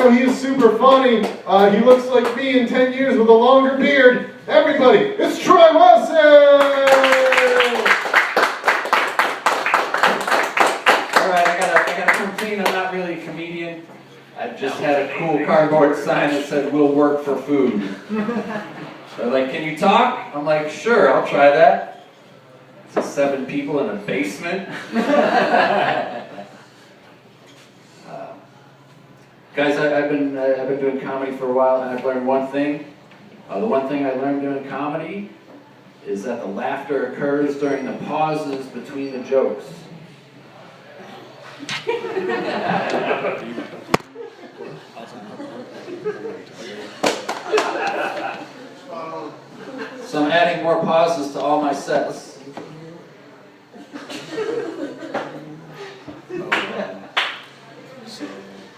know he is super funny. He looks like me in 10 years with a longer beard. Everybody, it's Troy Wilson! Alright, I gotta come clean. I'm not really a comedian. I just had a cool cardboard sign that said, "We'll work for food." They're like, "Can you talk?" I'm like, "Sure, I'll try that." It's 7 people in a basement. Guys, I've been doing comedy for a while, and I've learned one thing. The one thing I learned doing comedy is that the laughter occurs during the pauses between the jokes. So I'm adding more pauses to all my sets.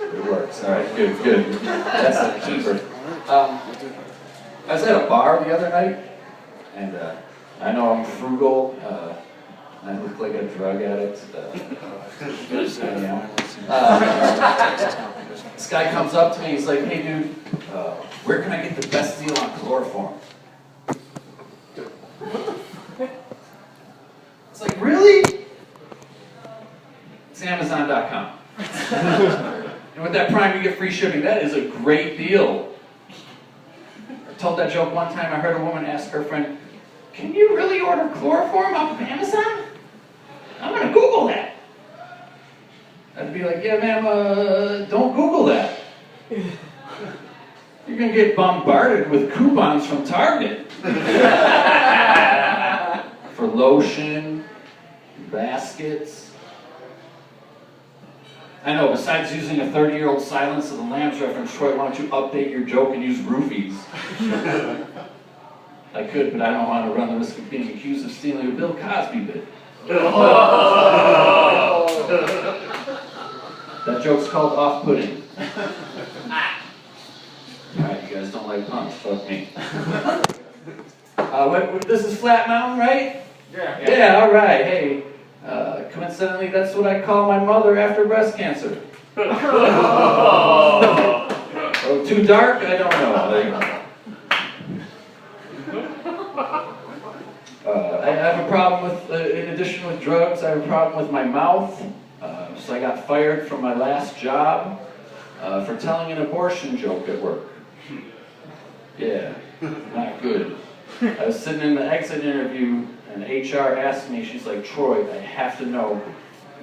It works. All right, good. That's a keeper. I was at a bar the other night, and I know I'm frugal. I look like a drug addict. This guy comes up to me. He's like, "Hey, dude, where can I get the best deal on chloroform?" It's like, really? It's Amazon.com. And with that Prime, you get free shipping. That is a great deal. I told that joke one time. I heard a woman ask her friend, "Can you really order chloroform off of Amazon? I'm going to Google that." I'd be like, "Yeah, ma'am, don't Google that. You're going to get bombarded with coupons from Target." For lotion, baskets. I know, besides using a 30-year-old Silence of the Lambs reference, Troy, why don't you update your joke and use roofies? I could, but I don't want to run the risk of being accused of stealing a Bill Cosby bit. That joke's called off-putting. Alright, you guys don't like puns, fuck me. This is Flat Mountain, right? Yeah, alright, hey. Coincidentally, that's what I call my mother after breast cancer. Oh, too dark? I don't know. I have a problem with, in addition with drugs, I have a problem with my mouth. So I got fired from my last job for telling an abortion joke at work. Yeah, not good. I was sitting in the exit interview, and HR asked me, she's like, "Troy, I have to know,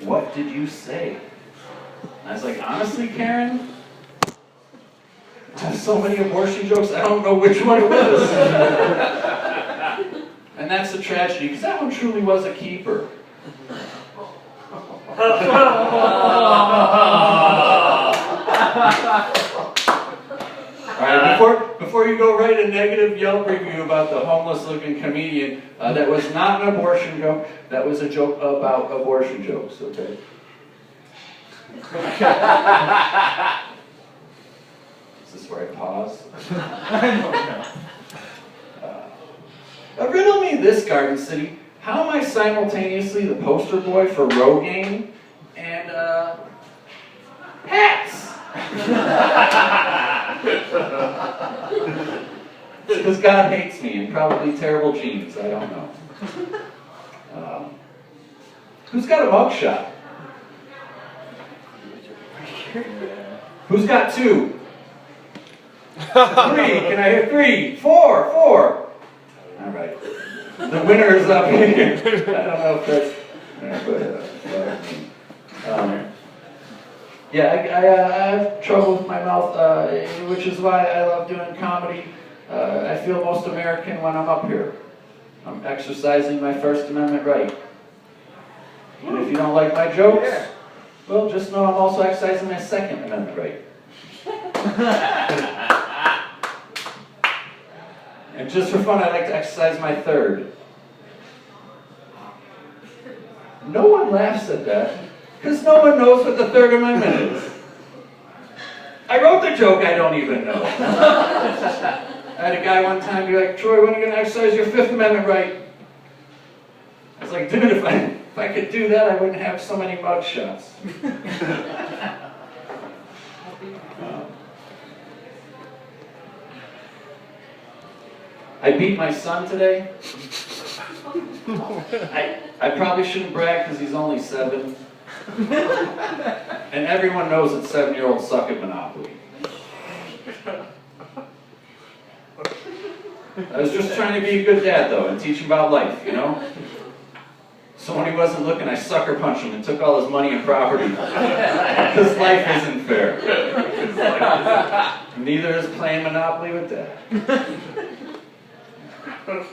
what did you say?" And I was like, "Honestly, Karen, I have so many abortion jokes, I don't know which one it was." And that's the tragedy, because that one truly was a keeper. Alright, before you go write a negative Yelp review about the homeless-looking comedian, that was not an abortion joke, that was a joke about abortion jokes, okay? Is this where I pause? Riddle me this, Garden City. How am I simultaneously the poster boy for Rogaine and, hats? It's because God hates me and probably terrible genes, I don't know. Who's got a mugshot? Who's got 2? 3, can I hear 3, 4, 4? Alright. The winner is up here. I don't know if that's... Yeah, I have trouble with my mouth, which is why I love doing comedy. I feel most American when I'm up here. I'm exercising my First Amendment right. And if you don't like my jokes, well, just know I'm also exercising my Second Amendment right. And just for fun, I like to exercise my third. No one laughs at that. Because no one knows what the Third Amendment is. I wrote the joke I don't even know. I had a guy one time be like, "Troy, when are you going to exercise your Fifth Amendment right?" I was like, "Dude, if I could do that, I wouldn't have so many mug shots." I beat my son today. I probably shouldn't brag because he's only 7. And everyone knows that 7-year-olds suck at Monopoly. I was just trying to be a good dad, though, and teach him about life, you know? So when he wasn't looking, I sucker punched him and took all his money and property. Because life isn't fair. Neither is playing Monopoly with Dad. I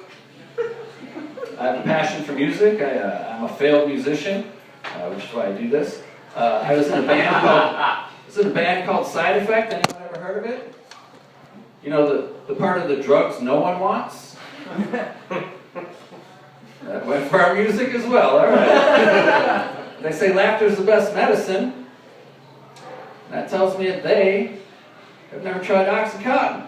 have a passion for music. I'm a failed musician, which is why I do this. I was in a band called Side Effect. Anyone ever heard of it? You know, the part of the drugs no one wants? That went for our music as well, all right. They say laughter's the best medicine. That tells me that they have never tried OxyContin.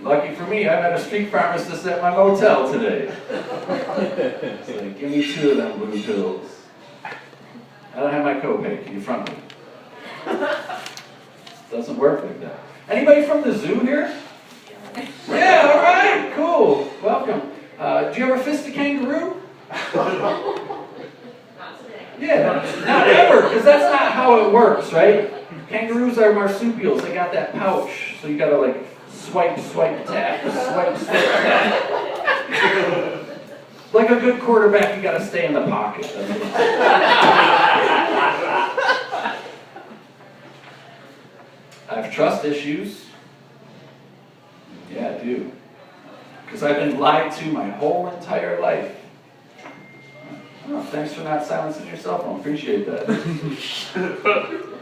Lucky for me, I met a street pharmacist at my motel today. It's like, give me 2 of them blue pills. I don't have my copay, can you front me? Doesn't work like that. Anybody from the zoo here? Yeah, all right, cool. Welcome. Do you ever fist a kangaroo? Yeah, not ever, because that's not how it works, right? Kangaroos are marsupials. They got that pouch, so you gotta like swipe, tap, swipe, tap. Like a good quarterback, you gotta stay in the pocket. I have trust issues. Yeah, I do. Because I've been lied to my whole entire life. Oh, thanks for not silencing your cell phone. Appreciate that.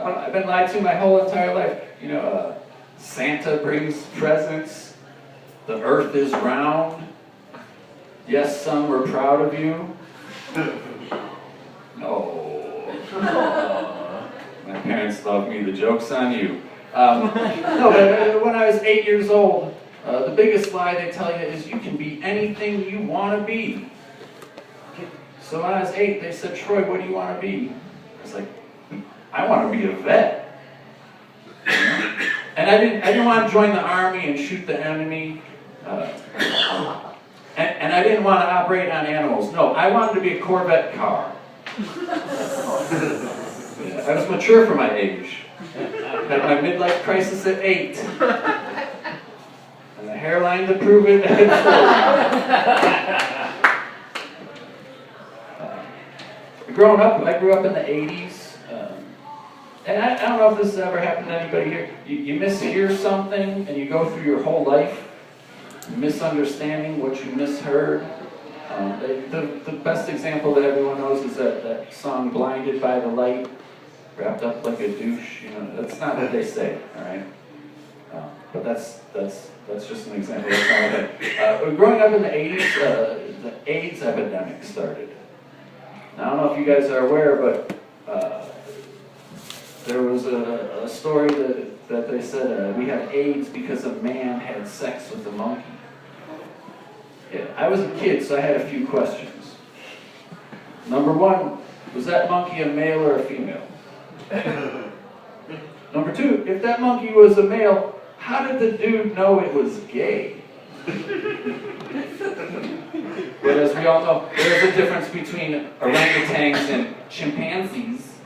I've been lied to my whole entire life. You know, Santa brings presents. The earth is round. Yes, son, we're proud of you. No. My parents love me. The joke's on you. No, but when I was 8 years old, the biggest lie they tell you is you can be anything you want to be. So when I was 8, they said, Troy, what do you want to be? I was like, I want to be a vet. And I didn't want to join the army and shoot the enemy. And I didn't want to operate on animals. No, I wanted to be a Corvette car. Yeah, I was mature for my age. Had my midlife crisis at 8. And the hairline to prove it at 40. Growing up, I grew up in the 80s. And I don't know if this has ever happened to anybody here. You mishear something and you go through your whole life misunderstanding what you misheard. The best example that everyone knows is that song Blinded by the Light. Wrapped up like a douche, you know, that's not what they say, all right? But that's just an example. That's not what growing up in the 80s, the AIDS epidemic started. Now, I don't know if you guys are aware, but there was a story that they said we have AIDS because a man had sex with a monkey. Yeah, I was a kid, so I had a few questions. Number 1, was that monkey a male or a female? Number 2, if that monkey was a male, how did the dude know it was gay? But as we all know, there's a difference between orangutans and chimpanzees.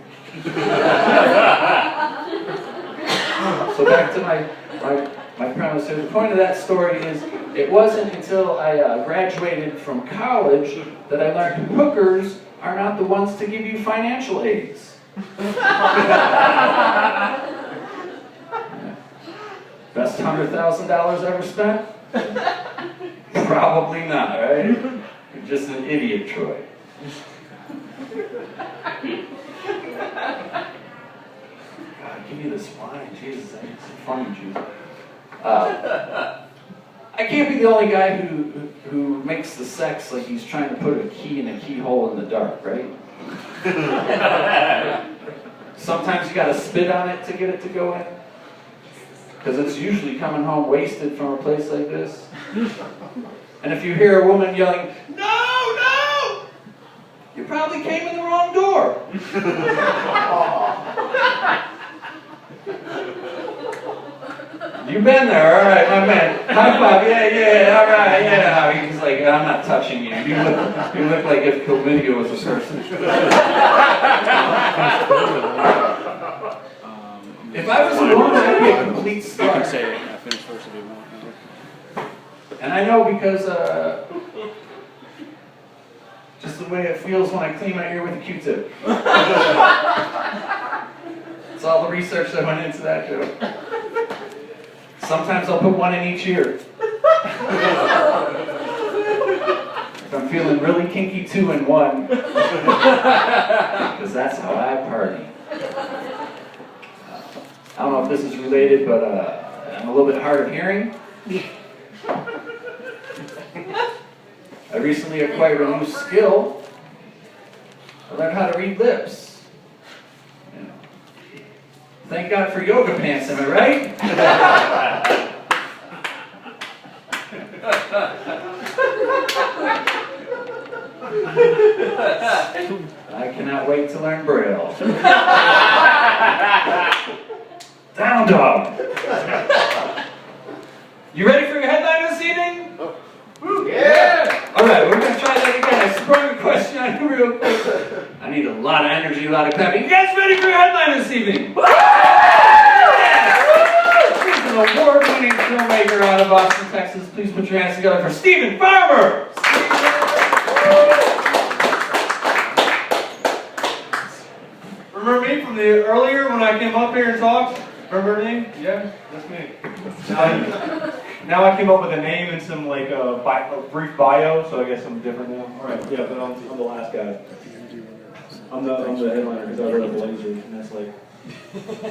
So back to my premise here. The point of that story is, it wasn't until I graduated from college that I learned hookers are not the ones to give you financial aids. Best $100,000 ever spent? Probably not, right? You're just an idiot, Troy. God, give me this wine, Jesus, I need some funny juice. I can't be the only guy who makes the sex like he's trying to put a key in a keyhole in the dark, right? Sometimes you gotta spit on it to get it to go in. Because it's usually coming home wasted from a place like this. And if you hear a woman yelling, "No, no!" you probably came in the wrong door. You've been there, all right, my man. High five, yeah, all right, yeah. He's like, I'm not touching you. You look like if chlamydia was a person. If I was a woman, I'd be a complete slut. You can say I finished first if you want. And I know because just the way it feels when I clean my ear with a Q-tip. It's all the research that went into that joke. Sometimes I'll put one in each ear. If I'm feeling really kinky, 2 in 1. Because that's how I party. I don't know if this is related, but I'm a little bit hard of hearing. I recently acquired a new skill. I learned how to read lips. You know. Thank God for yoga pants, am I right? I cannot wait to learn Braille. Down dog. You ready for your headline this evening? Yeah! Alright, we're going to try that again. I sprung a question on you real quick. I need a lot of energy, a lot of clapping. You guys ready for your headline this evening? He's an award-winning filmmaker out of Austin, Texas. Please put your hands together for Stephen Farmer! Remember me from the earlier when I came up here and talked? Remember me? Yeah, that's me. Now I came up with a name and some like a brief bio, so I guess I'm different now. All right, yeah, but I'm the last guy. I'm the headliner because I wear a blazer, and that's like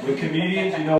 with comedians, you know.